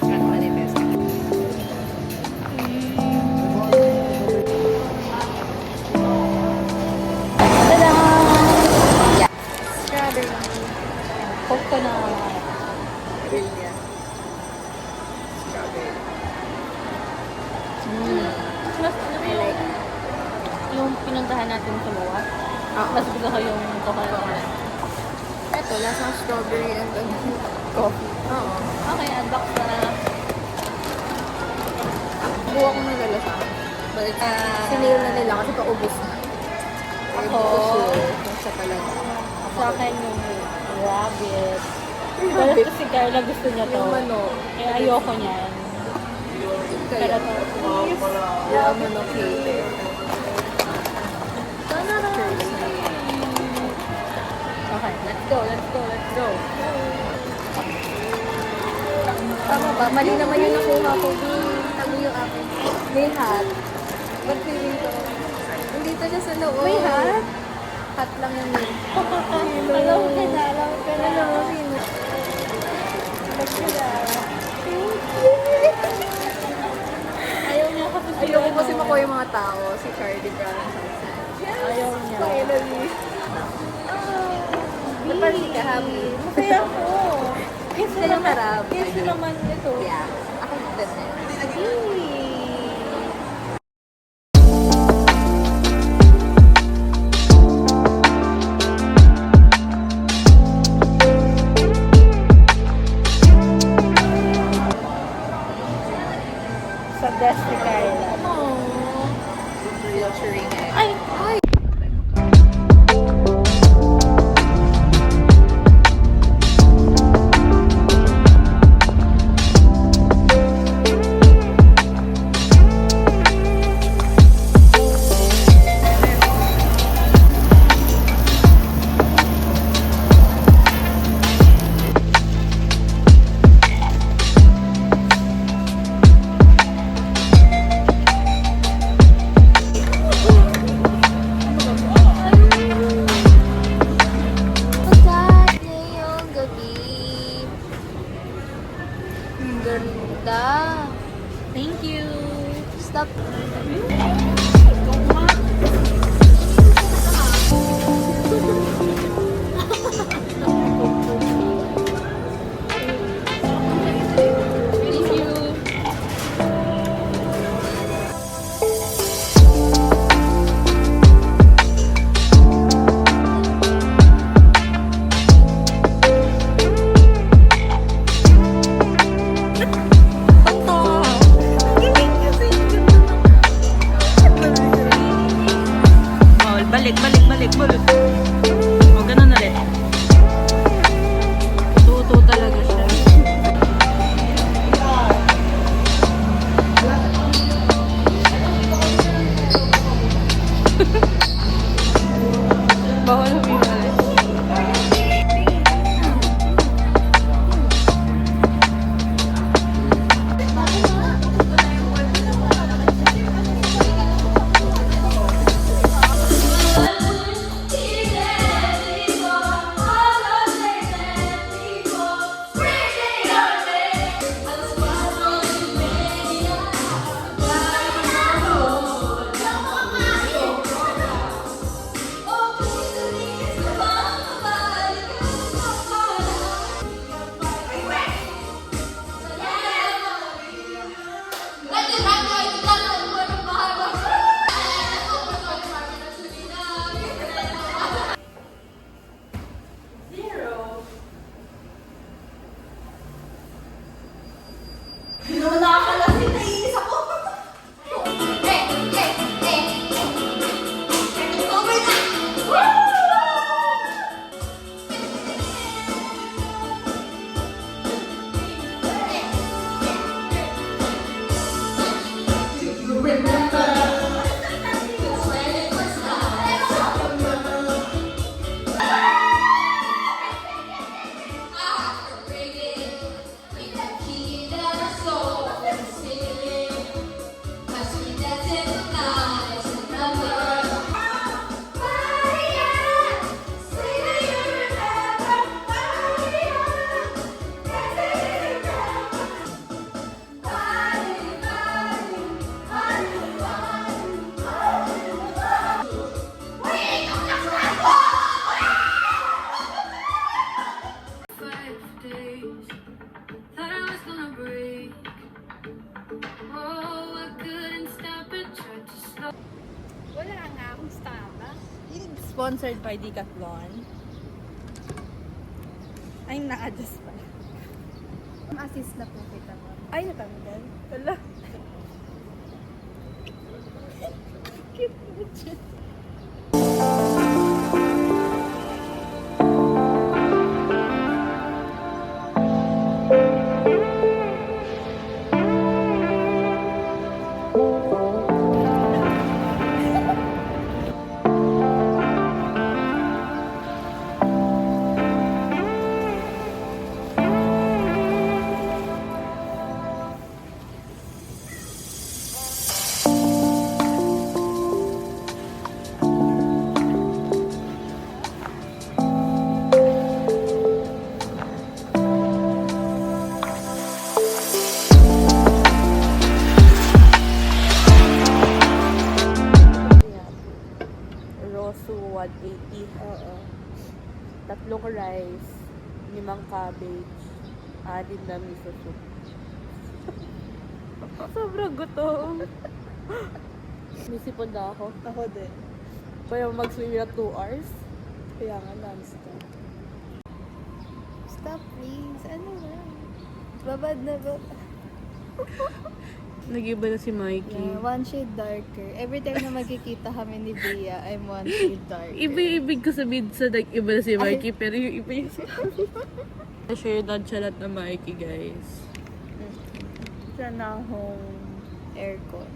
Manifest. Tada! Yeah. Strawberry. Coconut. Brilliant. Strawberry. Mas ano I like. yung pinuntahan natin sa Moa. Mas gusto ko yung coconut. Ito, lasang strawberry and coffee. Oo. Okay, unbox na. Buwa ko nagalasa. But sinail na nila kasi paubos na. Ako. Kung siya talaga. Sa akin yung rabbit. Pero ito si Carla gusto niya to. Yung manok. Eh, ayoko niyan. Pero Kaya, to. yung manok hater. Okay, let's go, let's go, let's go. Tama ba? Mali naman yung nakuha ko. Tago yung akin. May hat. Ba't feeling ko? Nandito siya sa loob. May hat? Hat lang yun eh. Alam ka na, alam ka na. Alam mo, sino? Alam ka na. Ayaw niya kasi si Ayoko kasi ano. makuha yung mga tao. Si Cardi Brown. Ayaw niya. Finally. Ba't parang di ka happy? Masaya ako. Kiss Kaya naman. harap. Kiss naman ito. Yeah. Ako din eh. Sa desk ni Carla. Real cheering eh. Ay! Ay! Pagkat ngayong gabi, ang ganda. Thank you! Stop. Thank you! Balik, balik, balik, balik. O, ganun ulit. Tuto talaga siya. Bawal humiwalay. sponsored by Decathlon. Ay, na-adjust pala. Assist na po kita mo. Ay, natanggal. Wala. Cute mo siya. Rosu 180. Oo. 3 rice, 5 cabbage, 6 na miso soup. Sobrang gutom. Nisipon na ako. Ako din. Pero mag-swim na 2 hours. Kaya nga non-stop. Stop please. Ano ba? Babad na ba? Nag-iba na si Mikey. Yeah, one shade darker. Every time na magkikita kami ni Bea, I'm one shade darker. Ibig ko sabihin sa nag-iba na si Mikey, pero yung iba yung si Share na siya lahat ng Mikey, guys. Sa nahong aircon.